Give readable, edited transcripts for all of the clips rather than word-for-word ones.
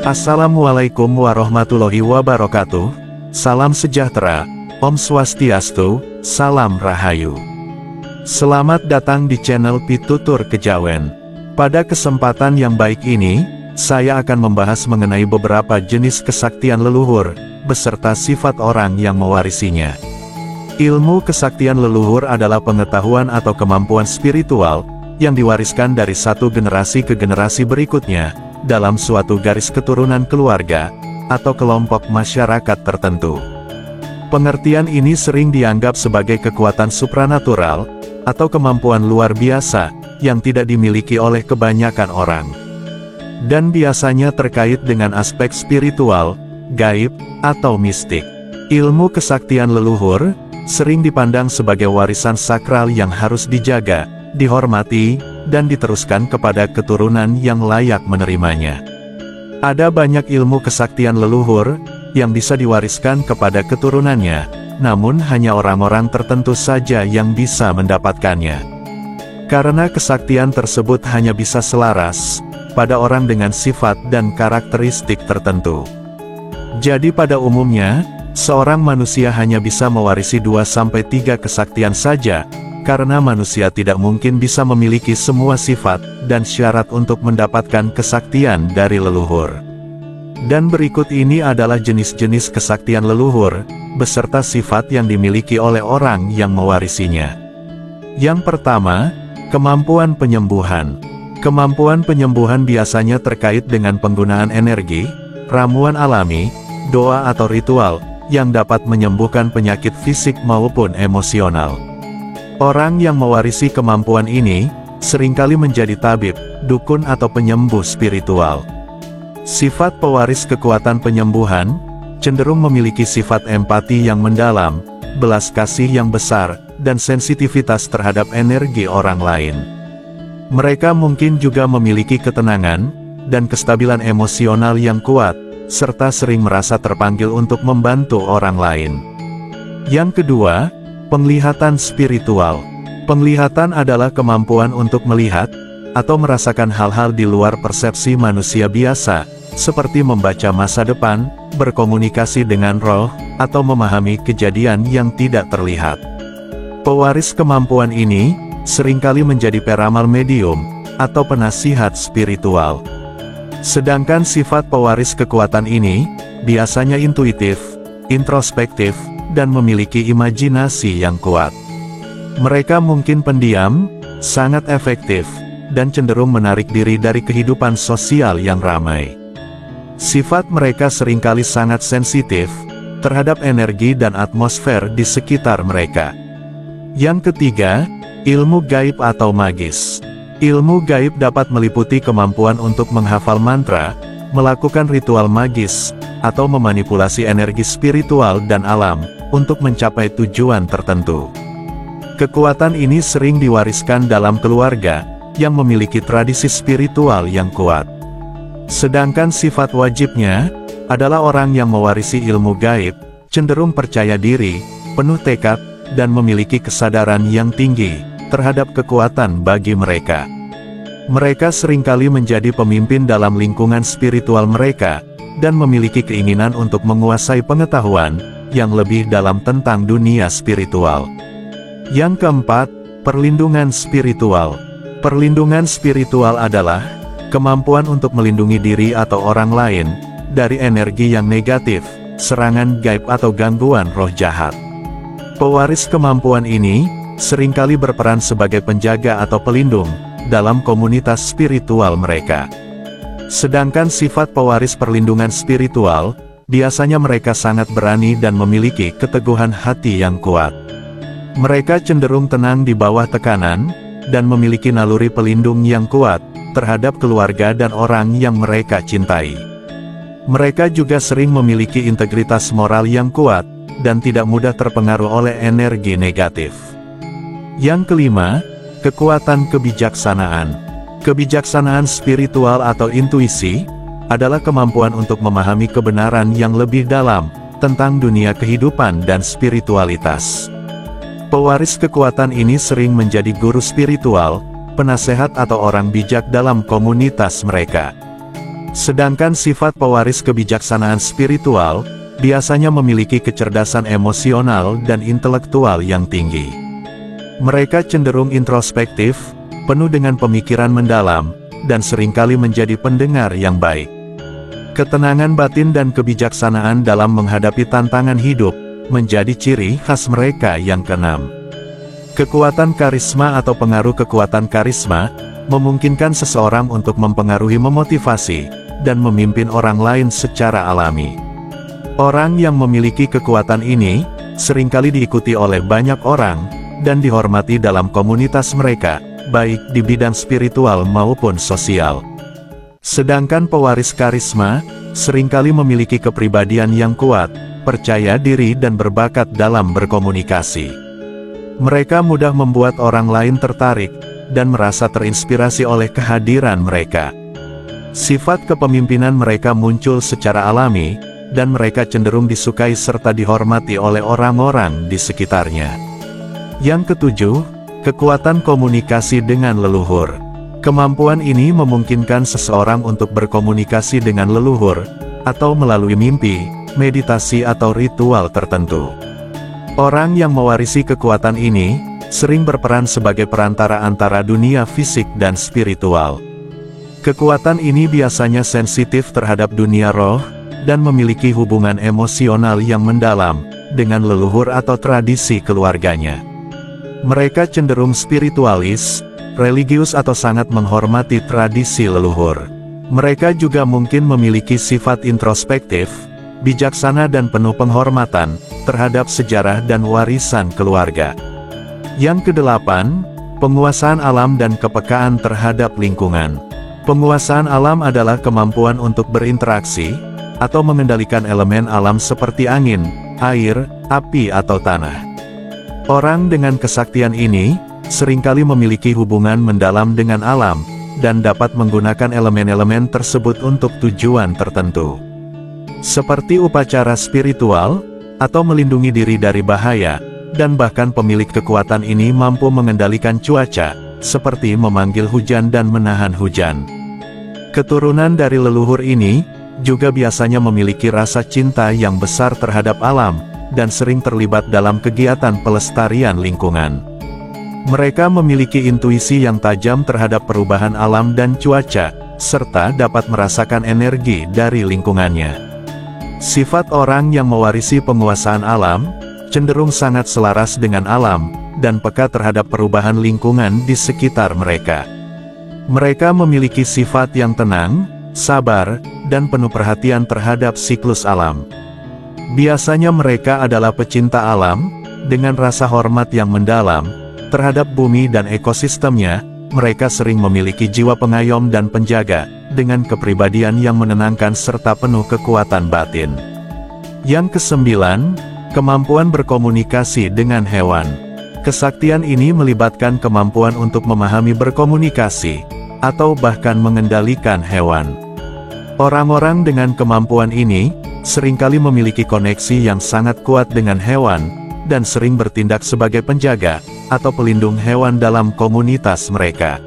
Assalamualaikum warahmatullahi wabarakatuh. Salam sejahtera, Om Swastiastu, Salam Rahayu. Selamat datang di channel Pitutur Kejawen. Pada kesempatan yang baik ini, saya akan membahas mengenai beberapa jenis kesaktian leluhur, beserta sifat orang yang mewarisinya. Ilmu kesaktian leluhur adalah pengetahuan atau kemampuan spiritual, yang diwariskan dari satu generasi ke generasi berikutnya, dalam suatu garis keturunan keluarga, atau kelompok masyarakat tertentu. Pengertian ini sering dianggap sebagai kekuatan supranatural, atau kemampuan luar biasa, yang tidak dimiliki oleh kebanyakan orang. Dan biasanya terkait dengan aspek spiritual, gaib, atau mistik. Ilmu kesaktian leluhur, sering dipandang sebagai warisan sakral yang harus dijaga, dihormati, dan diteruskan kepada keturunan yang layak menerimanya. Ada banyak ilmu kesaktian leluhur, yang bisa diwariskan kepada keturunannya, namun hanya orang-orang tertentu saja yang bisa mendapatkannya. Karena kesaktian tersebut hanya bisa selaras, pada orang dengan sifat dan karakteristik tertentu. Jadi pada umumnya, seorang manusia hanya bisa mewarisi 2-3 kesaktian saja, karena manusia tidak mungkin bisa memiliki semua sifat dan syarat untuk mendapatkan kesaktian dari leluhur. Dan berikut ini adalah jenis-jenis kesaktian leluhur, beserta sifat yang dimiliki oleh orang yang mewarisinya. Yang pertama, kemampuan penyembuhan. Kemampuan penyembuhan biasanya terkait dengan penggunaan energi, ramuan alami, doa atau ritual, yang dapat menyembuhkan penyakit fisik maupun emosional. Orang yang mewarisi kemampuan ini, seringkali menjadi tabib, dukun atau penyembuh spiritual. Sifat pewaris kekuatan penyembuhan, cenderung memiliki sifat empati yang mendalam, belas kasih yang besar, dan sensitivitas terhadap energi orang lain. Mereka mungkin juga memiliki ketenangan, dan kestabilan emosional yang kuat, serta sering merasa terpanggil untuk membantu orang lain. Yang kedua, penglihatan spiritual. Penglihatan adalah kemampuan untuk melihat, atau merasakan hal-hal di luar persepsi manusia biasa, seperti membaca masa depan, berkomunikasi dengan roh, atau memahami kejadian yang tidak terlihat. Pewaris kemampuan ini, seringkali menjadi peramal medium, atau penasihat spiritual. Sedangkan sifat pewaris kekuatan ini, biasanya intuitif, introspektif, dan memiliki imajinasi yang kuat. Mereka mungkin pendiam, sangat efektif, dan cenderung menarik diri dari kehidupan sosial yang ramai. Sifat mereka seringkali sangat sensitif terhadap energi dan atmosfer di sekitar mereka. Yang ketiga, ilmu gaib atau magis. Ilmu gaib dapat meliputi kemampuan untuk menghafal mantra, melakukan ritual magis, atau memanipulasi energi spiritual dan alam, untuk mencapai tujuan tertentu. Kekuatan ini sering diwariskan dalam keluarga, yang memiliki tradisi spiritual yang kuat. Sedangkan sifat wajibnya, adalah orang yang mewarisi ilmu gaib, cenderung percaya diri, penuh tekad, dan memiliki kesadaran yang tinggi, terhadap kekuatan bagi mereka. Mereka seringkali menjadi pemimpin dalam lingkungan spiritual mereka, dan memiliki keinginan untuk menguasai pengetahuan, yang lebih dalam tentang dunia spiritual. Yang keempat, perlindungan spiritual. Perlindungan spiritual adalah kemampuan untuk melindungi diri atau orang lain dari energi yang negatif, serangan gaib atau gangguan roh jahat. Pewaris kemampuan ini seringkali berperan sebagai penjaga atau pelindung dalam komunitas spiritual mereka. Sedangkan sifat pewaris perlindungan spiritual, biasanya mereka sangat berani dan memiliki keteguhan hati yang kuat. Mereka cenderung tenang di bawah tekanan, dan memiliki naluri pelindung yang kuat, terhadap keluarga dan orang yang mereka cintai. Mereka juga sering memiliki integritas moral yang kuat, dan tidak mudah terpengaruh oleh energi negatif. Yang kelima, kekuatan kebijaksanaan. Kebijaksanaan spiritual atau intuisi, adalah kemampuan untuk memahami kebenaran yang lebih dalam, tentang dunia kehidupan dan spiritualitas. Pewaris kekuatan ini sering menjadi guru spiritual, penasehat atau orang bijak dalam komunitas mereka. Sedangkan sifat pewaris kebijaksanaan spiritual, biasanya memiliki kecerdasan emosional dan intelektual yang tinggi. Mereka cenderung introspektif, penuh dengan pemikiran mendalam, dan seringkali menjadi pendengar yang baik. Ketenangan batin dan kebijaksanaan dalam menghadapi tantangan hidup, menjadi ciri khas mereka yang keenam. Kekuatan karisma atau pengaruh kekuatan karisma, memungkinkan seseorang untuk mempengaruhi, memotivasi, dan memimpin orang lain secara alami. Orang yang memiliki kekuatan ini, seringkali diikuti oleh banyak orang, dan dihormati dalam komunitas mereka, baik di bidang spiritual maupun sosial. Sedangkan pewaris karisma, seringkali memiliki kepribadian yang kuat, percaya diri dan berbakat dalam berkomunikasi. Mereka mudah membuat orang lain tertarik, dan merasa terinspirasi oleh kehadiran mereka. Sifat kepemimpinan mereka muncul secara alami, dan mereka cenderung disukai serta dihormati oleh orang-orang di sekitarnya. Yang ketujuh, kekuatan komunikasi dengan leluhur. Kemampuan ini memungkinkan seseorang untuk berkomunikasi dengan leluhur, atau melalui mimpi, meditasi atau ritual tertentu. Orang yang mewarisi kekuatan ini, sering berperan sebagai perantara antara dunia fisik dan spiritual. Kekuatan ini biasanya sensitif terhadap dunia roh, dan memiliki hubungan emosional yang mendalam, dengan leluhur atau tradisi keluarganya. Mereka cenderung spiritualis, religius atau sangat menghormati tradisi leluhur. Mereka juga mungkin memiliki sifat introspektif, bijaksana dan penuh penghormatan, terhadap sejarah dan warisan keluarga. Yang kedelapan, penguasaan alam dan kepekaan terhadap lingkungan. Penguasaan alam adalah kemampuan untuk berinteraksi, atau mengendalikan elemen alam seperti angin, air, api atau tanah. Orang dengan kesaktian ini, seringkali memiliki hubungan mendalam dengan alam, dan dapat menggunakan elemen-elemen tersebut untuk tujuan tertentu. Seperti upacara spiritual, atau melindungi diri dari bahaya, dan bahkan pemilik kekuatan ini mampu mengendalikan cuaca, seperti memanggil hujan dan menahan hujan. Keturunan dari leluhur ini, juga biasanya memiliki rasa cinta yang besar terhadap alam, dan sering terlibat dalam kegiatan pelestarian lingkungan. Mereka memiliki intuisi yang tajam terhadap perubahan alam dan cuaca, serta dapat merasakan energi dari lingkungannya. Sifat orang yang mewarisi penguasaan alam, cenderung sangat selaras dengan alam, dan peka terhadap perubahan lingkungan di sekitar mereka. Mereka memiliki sifat yang tenang, sabar, dan penuh perhatian terhadap siklus alam. Biasanya mereka adalah pecinta alam, dengan rasa hormat yang mendalam, terhadap bumi dan ekosistemnya. Mereka sering memiliki jiwa pengayom dan penjaga, dengan kepribadian yang menenangkan serta penuh kekuatan batin. Yang kesembilan, kemampuan berkomunikasi dengan hewan. Kesaktian ini melibatkan kemampuan untuk memahami berkomunikasi, atau bahkan mengendalikan hewan. Orang-orang dengan kemampuan ini, seringkali memiliki koneksi yang sangat kuat dengan hewan, dan sering bertindak sebagai penjaga, atau pelindung hewan dalam komunitas mereka.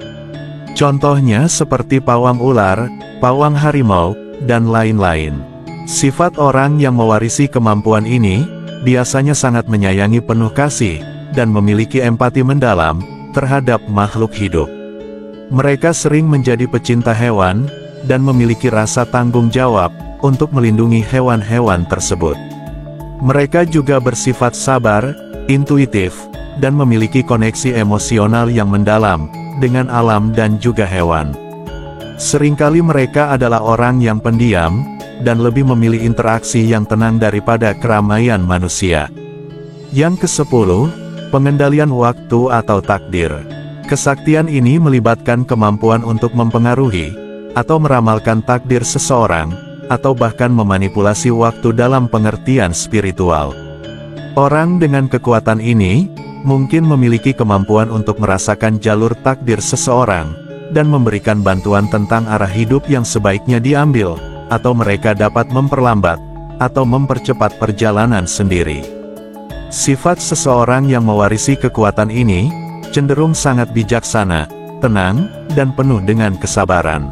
Contohnya seperti pawang ular, pawang harimau, dan lain-lain. Sifat orang yang mewarisi kemampuan ini, biasanya sangat menyayangi, penuh kasih, dan memiliki empati mendalam, terhadap makhluk hidup. Mereka sering menjadi pecinta hewan, dan memiliki rasa tanggung jawab, untuk melindungi hewan-hewan tersebut. Mereka juga bersifat sabar, intuitif, dan memiliki koneksi emosional yang mendalam, dengan alam dan juga hewan. Seringkali mereka adalah orang yang pendiam, dan lebih memilih interaksi yang tenang daripada keramaian manusia. Yang ke-10, pengendalian waktu atau takdir. Kesaktian ini melibatkan kemampuan untuk mempengaruhi, atau meramalkan takdir seseorang, atau bahkan memanipulasi waktu dalam pengertian spiritual. Orang dengan kekuatan ini, mungkin memiliki kemampuan untuk merasakan jalur takdir seseorang, dan memberikan bantuan tentang arah hidup yang sebaiknya diambil, atau mereka dapat memperlambat, atau mempercepat perjalanan sendiri. Sifat seseorang yang mewarisi kekuatan ini, cenderung sangat bijaksana, tenang, dan penuh dengan kesabaran.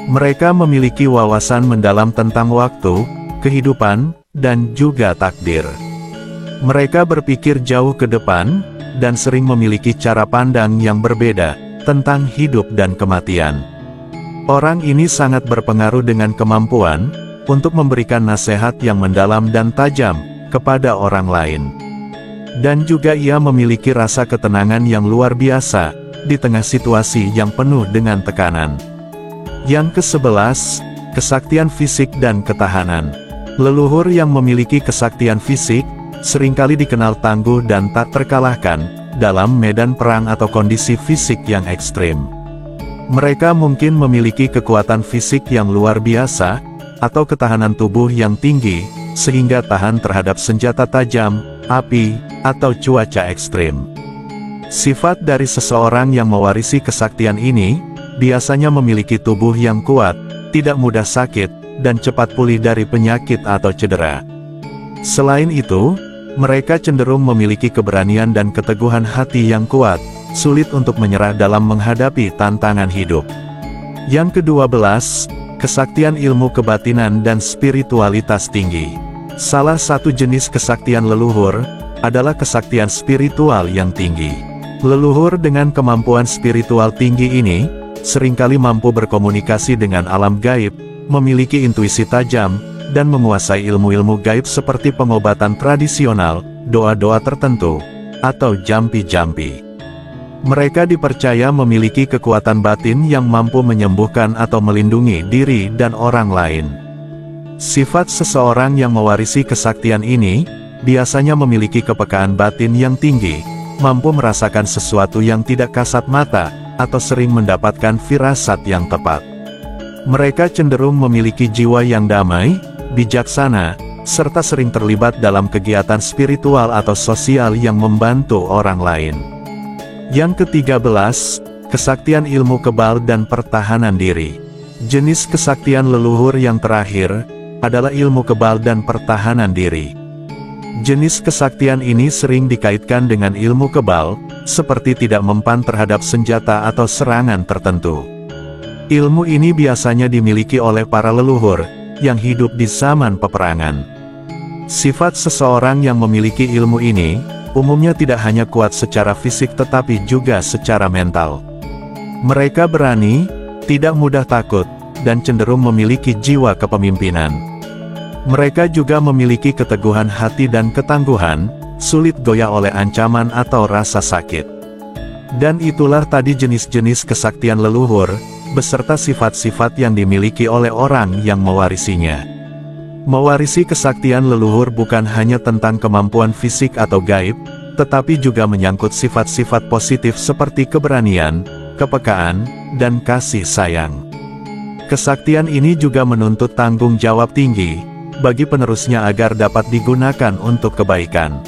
Mereka memiliki wawasan mendalam tentang waktu, kehidupan, dan juga takdir. Mereka berpikir jauh ke depan, dan sering memiliki cara pandang yang berbeda tentang hidup dan kematian. Orang ini sangat berpengaruh dengan kemampuan untuk memberikan nasihat yang mendalam dan tajam kepada orang lain. Dan juga ia memiliki rasa ketenangan yang luar biasa di tengah situasi yang penuh dengan tekanan. Yang ke-11, kesaktian fisik dan ketahanan. Leluhur yang memiliki kesaktian fisik seringkali dikenal tangguh dan tak terkalahkan dalam medan perang atau kondisi fisik yang ekstrim. Mereka mungkin memiliki kekuatan fisik yang luar biasa atau ketahanan tubuh yang tinggi sehingga tahan terhadap senjata tajam, api, atau cuaca ekstrim. Sifat dari seseorang yang mewarisi kesaktian ini biasanya memiliki tubuh yang kuat, tidak mudah sakit, dan cepat pulih dari penyakit atau cedera. Selain itu, mereka cenderung memiliki keberanian dan keteguhan hati yang kuat, sulit untuk menyerah dalam menghadapi tantangan hidup. Yang ke-12, kesaktian ilmu kebatinan dan spiritualitas tinggi. Salah satu jenis kesaktian leluhur adalah kesaktian spiritual yang tinggi. Leluhur dengan kemampuan spiritual tinggi ini seringkali mampu berkomunikasi dengan alam gaib, memiliki intuisi tajam, dan menguasai ilmu-ilmu gaib seperti pengobatan tradisional, doa-doa tertentu, atau jampi-jampi. Mereka dipercaya memiliki kekuatan batin yang mampu menyembuhkan atau melindungi diri dan orang lain. Sifat seseorang yang mewarisi kesaktian ini biasanya memiliki kepekaan batin yang tinggi, mampu merasakan sesuatu yang tidak kasat mata, atau sering mendapatkan firasat yang tepat. Mereka cenderung memiliki jiwa yang damai, bijaksana, serta sering terlibat dalam kegiatan spiritual atau sosial yang membantu orang lain. Yang ke-13, kesaktian ilmu kebal dan pertahanan diri. Jenis kesaktian leluhur yang terakhir adalah ilmu kebal dan pertahanan diri. Jenis kesaktian ini sering dikaitkan dengan ilmu kebal, seperti tidak mempan terhadap senjata atau serangan tertentu. Ilmu ini biasanya dimiliki oleh para leluhur yang hidup di zaman peperangan. Sifat seseorang yang memiliki ilmu ini umumnya tidak hanya kuat secara fisik tetapi juga secara mental. Mereka berani, tidak mudah takut, dan cenderung memiliki jiwa kepemimpinan. Mereka juga memiliki keteguhan hati dan ketangguhan, sulit goyah oleh ancaman atau rasa sakit. Dan itulah tadi jenis-jenis kesaktian leluhur, beserta sifat-sifat yang dimiliki oleh orang yang mewarisinya. Mewarisi kesaktian leluhur bukan hanya tentang kemampuan fisik atau gaib, tetapi juga menyangkut sifat-sifat positif seperti keberanian, kepekaan, dan kasih sayang. Kesaktian ini juga menuntut tanggung jawab tinggi bagi penerusnya agar dapat digunakan untuk kebaikan.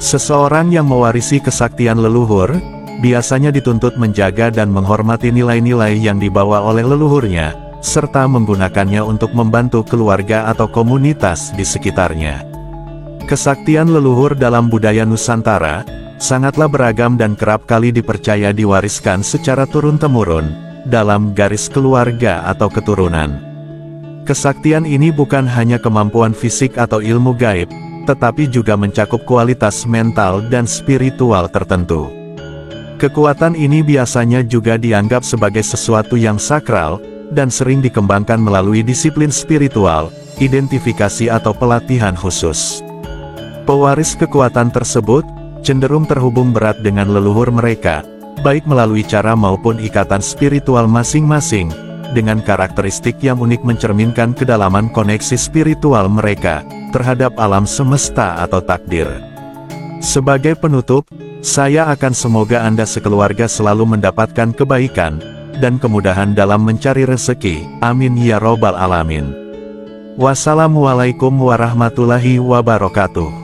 Seseorang yang mewarisi kesaktian leluhur biasanya dituntut menjaga dan menghormati nilai-nilai yang dibawa oleh leluhurnya, serta menggunakannya untuk membantu keluarga atau komunitas di sekitarnya. Kesaktian leluhur dalam budaya Nusantara sangatlah beragam dan kerap kali dipercaya diwariskan secara turun-temurun dalam garis keluarga atau keturunan. Kesaktian ini bukan hanya kemampuan fisik atau ilmu gaib, tetapi juga mencakup kualitas mental dan spiritual tertentu. Kekuatan ini biasanya juga dianggap sebagai sesuatu yang sakral, dan sering dikembangkan melalui disiplin spiritual, identifikasi atau pelatihan khusus. Pewaris kekuatan tersebut cenderung terhubung erat dengan leluhur mereka, baik melalui cara maupun ikatan spiritual masing-masing, dengan karakteristik yang unik mencerminkan kedalaman koneksi spiritual mereka terhadap alam semesta atau takdir. Sebagai penutup, saya akan semoga Anda sekeluarga selalu mendapatkan kebaikan dan kemudahan dalam mencari rezeki. Amin ya robbal alamin. Wassalamualaikum warahmatullahi wabarakatuh.